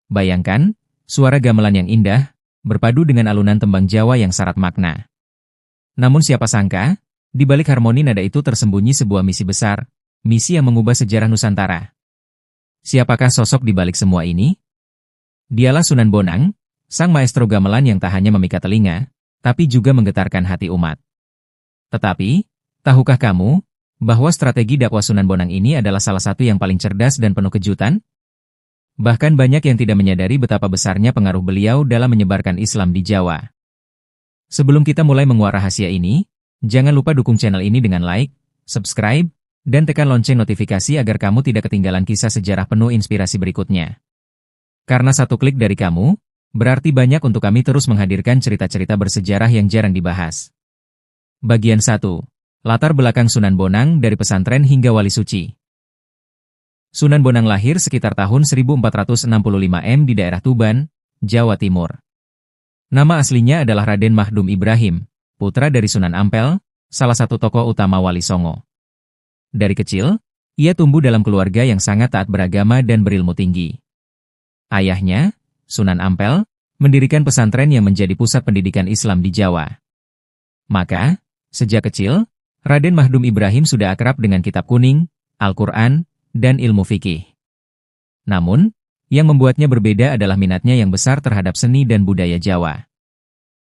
Bayangkan, suara gamelan yang indah, berpadu dengan alunan tembang Jawa yang syarat makna. Namun siapa sangka, di balik harmoni nada itu tersembunyi sebuah misi besar, misi yang mengubah sejarah Nusantara. Siapakah sosok di balik semua ini? Dialah Sunan Bonang, sang maestro gamelan yang tak hanya memikat telinga, tapi juga menggetarkan hati umat. Tetapi, tahukah kamu, bahwa strategi dakwah Sunan Bonang ini adalah salah satu yang paling cerdas dan penuh kejutan? Bahkan banyak yang tidak menyadari betapa besarnya pengaruh beliau dalam menyebarkan Islam di Jawa. Sebelum kita mulai menguak rahasia ini, jangan lupa dukung channel ini dengan like, subscribe, dan tekan lonceng notifikasi agar kamu tidak ketinggalan kisah sejarah penuh inspirasi berikutnya. Karena satu klik dari kamu, berarti banyak untuk kami terus menghadirkan cerita-cerita bersejarah yang jarang dibahas. Bagian 1. Latar belakang Sunan Bonang dari pesantren hingga wali suci. Sunan Bonang lahir sekitar tahun 1465 M di daerah Tuban, Jawa Timur. Nama aslinya adalah Raden Mahdum Ibrahim, putra dari Sunan Ampel, salah satu tokoh utama Wali Songo. Dari kecil, ia tumbuh dalam keluarga yang sangat taat beragama dan berilmu tinggi. Ayahnya, Sunan Ampel, mendirikan pesantren yang menjadi pusat pendidikan Islam di Jawa. Maka, sejak kecil, Raden Mahdum Ibrahim sudah akrab dengan kitab kuning, Al-Quran, dan ilmu fikih. Namun, yang membuatnya berbeda adalah minatnya yang besar terhadap seni dan budaya Jawa.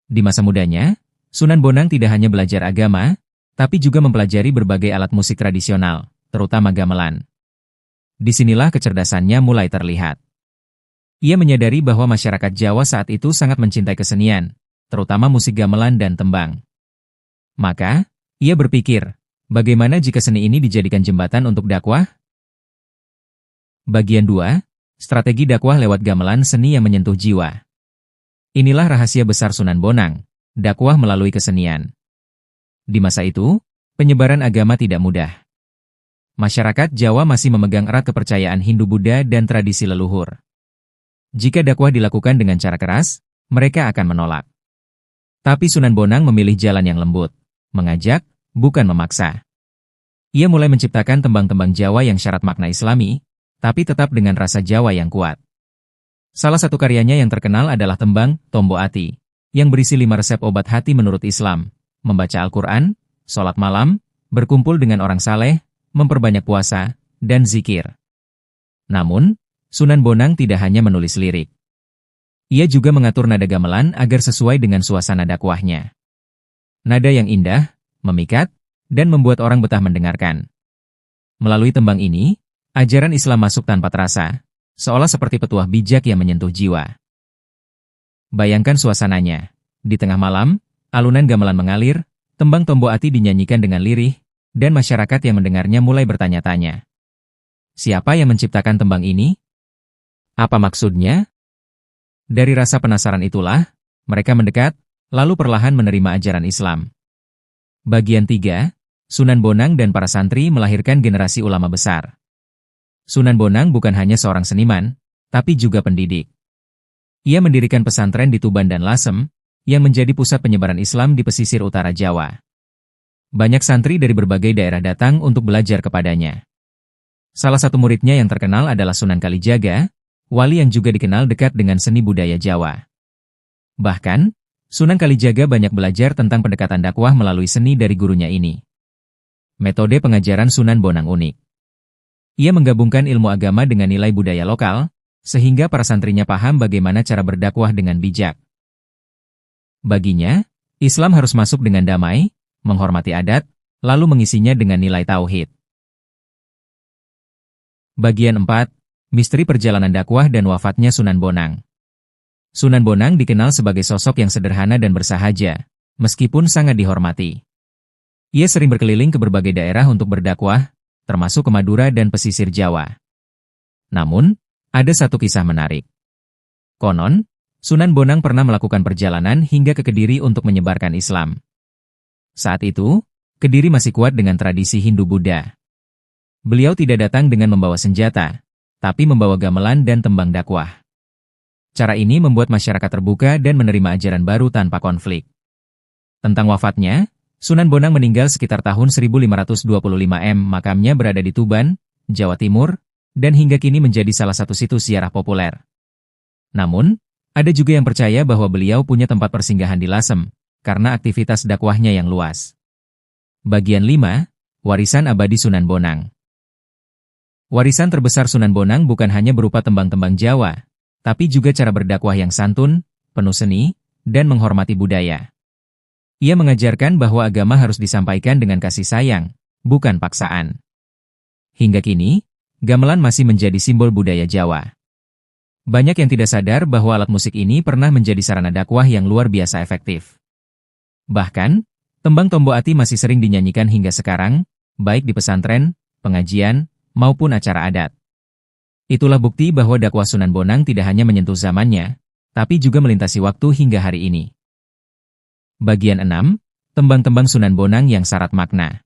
Di masa mudanya, Sunan Bonang tidak hanya belajar agama, tapi juga mempelajari berbagai alat musik tradisional, terutama gamelan. Disinilah kecerdasannya mulai terlihat. Ia menyadari bahwa masyarakat Jawa saat itu sangat mencintai kesenian, terutama musik gamelan dan tembang. Maka, ia berpikir, bagaimana jika seni ini dijadikan jembatan untuk dakwah? Bagian 2. Strategi dakwah lewat gamelan seni yang menyentuh jiwa. Inilah rahasia besar Sunan Bonang, dakwah melalui kesenian. Di masa itu, penyebaran agama tidak mudah. Masyarakat Jawa masih memegang erat kepercayaan Hindu-Buddha dan tradisi leluhur. Jika dakwah dilakukan dengan cara keras, mereka akan menolak. Tapi Sunan Bonang memilih jalan yang lembut, mengajak, bukan memaksa. Ia mulai menciptakan tembang-tembang Jawa yang syarat makna Islami, tapi tetap dengan rasa Jawa yang kuat. Salah satu karyanya yang terkenal adalah tembang Tombo Ati, yang berisi 5 resep obat hati menurut Islam, membaca Al-Quran, sholat malam, berkumpul dengan orang saleh, memperbanyak puasa, dan zikir. Namun, Sunan Bonang tidak hanya menulis lirik. Ia juga mengatur nada gamelan agar sesuai dengan suasana dakwahnya. Nada yang indah, memikat, dan membuat orang betah mendengarkan. Melalui tembang ini, ajaran Islam masuk tanpa terasa, seolah seperti petuah bijak yang menyentuh jiwa. Bayangkan suasananya. Di tengah malam, alunan gamelan mengalir, tembang Tombo Ati dinyanyikan dengan lirih, dan masyarakat yang mendengarnya mulai bertanya-tanya. Siapa yang menciptakan tembang ini? Apa maksudnya? Dari rasa penasaran itulah, mereka mendekat, lalu perlahan menerima ajaran Islam. Bagian 3, Sunan Bonang dan para santri melahirkan generasi ulama besar. Sunan Bonang bukan hanya seorang seniman, tapi juga pendidik. Ia mendirikan pesantren di Tuban dan Lasem, yang menjadi pusat penyebaran Islam di pesisir utara Jawa. Banyak santri dari berbagai daerah datang untuk belajar kepadanya. Salah satu muridnya yang terkenal adalah Sunan Kalijaga, wali yang juga dikenal dekat dengan seni budaya Jawa. Bahkan, Sunan Kalijaga banyak belajar tentang pendekatan dakwah melalui seni dari gurunya ini. Metode pengajaran Sunan Bonang unik. Ia menggabungkan ilmu agama dengan nilai budaya lokal, sehingga para santrinya paham bagaimana cara berdakwah dengan bijak. Baginya, Islam harus masuk dengan damai, menghormati adat, lalu mengisinya dengan nilai tauhid. Bagian 4. Misteri perjalanan dakwah dan wafatnya Sunan Bonang. Sunan Bonang dikenal sebagai sosok yang sederhana dan bersahaja, meskipun sangat dihormati. Ia sering berkeliling ke berbagai daerah untuk berdakwah, termasuk ke Madura dan pesisir Jawa. Namun, ada satu kisah menarik. Konon, Sunan Bonang pernah melakukan perjalanan hingga ke Kediri untuk menyebarkan Islam. Saat itu, Kediri masih kuat dengan tradisi Hindu-Buddha. Beliau tidak datang dengan membawa senjata, tapi membawa gamelan dan tembang dakwah. Cara ini membuat masyarakat terbuka dan menerima ajaran baru tanpa konflik. Tentang wafatnya, Sunan Bonang meninggal sekitar tahun 1525 M. Makamnya berada di Tuban, Jawa Timur, dan hingga kini menjadi salah satu situs ziarah populer. Namun, ada juga yang percaya bahwa beliau punya tempat persinggahan di Lasem, karena aktivitas dakwahnya yang luas. Bagian 5, Warisan Abadi Sunan Bonang. Warisan terbesar Sunan Bonang bukan hanya berupa tembang-tembang Jawa, tapi juga cara berdakwah yang santun, penuh seni, dan menghormati budaya. Ia mengajarkan bahwa agama harus disampaikan dengan kasih sayang, bukan paksaan. Hingga kini, gamelan masih menjadi simbol budaya Jawa. Banyak yang tidak sadar bahwa alat musik ini pernah menjadi sarana dakwah yang luar biasa efektif. Bahkan, tembang Tombo Ati masih sering dinyanyikan hingga sekarang, baik di pesantren, pengajian, maupun acara adat. Itulah bukti bahwa dakwah Sunan Bonang tidak hanya menyentuh zamannya, tapi juga melintasi waktu hingga hari ini. Bagian 6, Tembang-tembang Sunan Bonang yang syarat makna.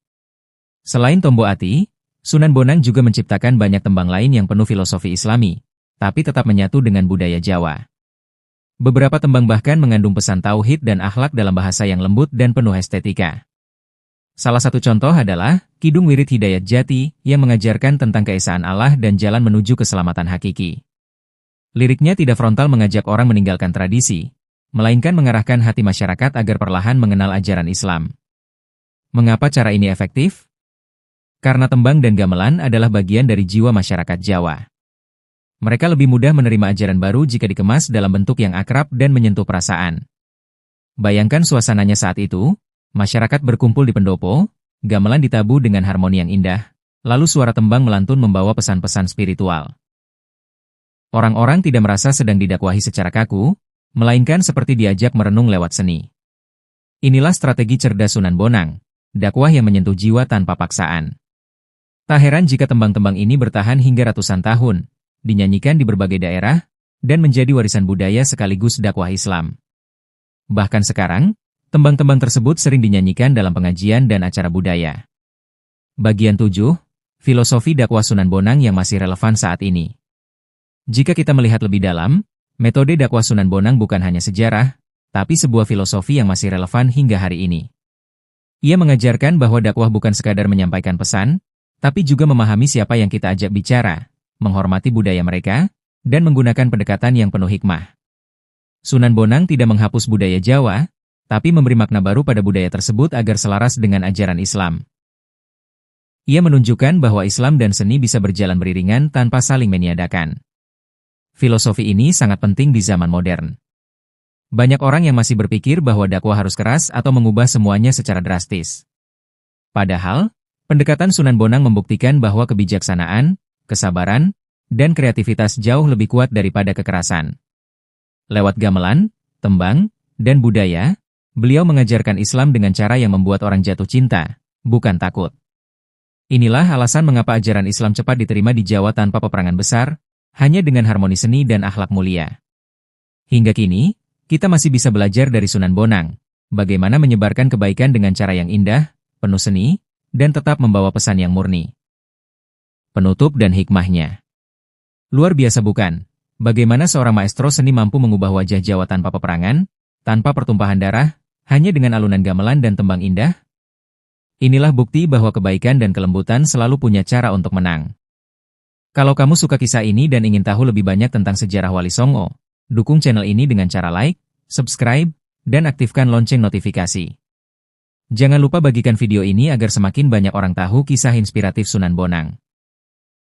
Selain Tombo Ati, Sunan Bonang juga menciptakan banyak tembang lain yang penuh filosofi Islami, tapi tetap menyatu dengan budaya Jawa. Beberapa tembang bahkan mengandung pesan tauhid dan akhlak dalam bahasa yang lembut dan penuh estetika. Salah satu contoh adalah Kidung Wirid Hidayat Jati yang mengajarkan tentang keesaan Allah dan jalan menuju keselamatan hakiki. Liriknya tidak frontal mengajak orang meninggalkan tradisi, melainkan mengarahkan hati masyarakat agar perlahan mengenal ajaran Islam. Mengapa cara ini efektif? Karena tembang dan gamelan adalah bagian dari jiwa masyarakat Jawa. Mereka lebih mudah menerima ajaran baru jika dikemas dalam bentuk yang akrab dan menyentuh perasaan. Bayangkan suasananya saat itu, masyarakat berkumpul di pendopo, gamelan ditabuh dengan harmoni yang indah, lalu suara tembang melantun membawa pesan-pesan spiritual. Orang-orang tidak merasa sedang didakwahi secara kaku, melainkan seperti diajak merenung lewat seni. Inilah strategi cerdas Sunan Bonang, dakwah yang menyentuh jiwa tanpa paksaan. Tak heran jika tembang-tembang ini bertahan hingga ratusan tahun, dinyanyikan di berbagai daerah, dan menjadi warisan budaya sekaligus dakwah Islam. Bahkan sekarang, tembang-tembang tersebut sering dinyanyikan dalam pengajian dan acara budaya. Bagian 7, Filosofi dakwah Sunan Bonang yang masih relevan saat ini. Jika kita melihat lebih dalam, metode dakwah Sunan Bonang bukan hanya sejarah, tapi sebuah filosofi yang masih relevan hingga hari ini. Ia mengajarkan bahwa dakwah bukan sekadar menyampaikan pesan, tapi juga memahami siapa yang kita ajak bicara, menghormati budaya mereka, dan menggunakan pendekatan yang penuh hikmah. Sunan Bonang tidak menghapus budaya Jawa, tapi memberi makna baru pada budaya tersebut agar selaras dengan ajaran Islam. Ia menunjukkan bahwa Islam dan seni bisa berjalan beriringan tanpa saling meniadakan. Filosofi ini sangat penting di zaman modern. Banyak orang yang masih berpikir bahwa dakwah harus keras atau mengubah semuanya secara drastis. Padahal, pendekatan Sunan Bonang membuktikan bahwa kebijaksanaan, kesabaran, dan kreativitas jauh lebih kuat daripada kekerasan. Lewat gamelan, tembang, dan budaya, beliau mengajarkan Islam dengan cara yang membuat orang jatuh cinta, bukan takut. Inilah alasan mengapa ajaran Islam cepat diterima di Jawa tanpa peperangan besar, hanya dengan harmoni seni dan akhlak mulia. Hingga kini, kita masih bisa belajar dari Sunan Bonang, bagaimana menyebarkan kebaikan dengan cara yang indah, penuh seni, dan tetap membawa pesan yang murni. Penutup dan hikmahnya. Luar biasa bukan? Bagaimana seorang maestro seni mampu mengubah wajah Jawa tanpa peperangan, tanpa pertumpahan darah, hanya dengan alunan gamelan dan tembang indah? Inilah bukti bahwa kebaikan dan kelembutan selalu punya cara untuk menang. Kalau kamu suka kisah ini dan ingin tahu lebih banyak tentang sejarah Wali Songo, dukung channel ini dengan cara like, subscribe, dan aktifkan lonceng notifikasi. Jangan lupa bagikan video ini agar semakin banyak orang tahu kisah inspiratif Sunan Bonang.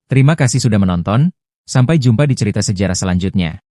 Terima kasih sudah menonton, sampai jumpa di cerita sejarah selanjutnya.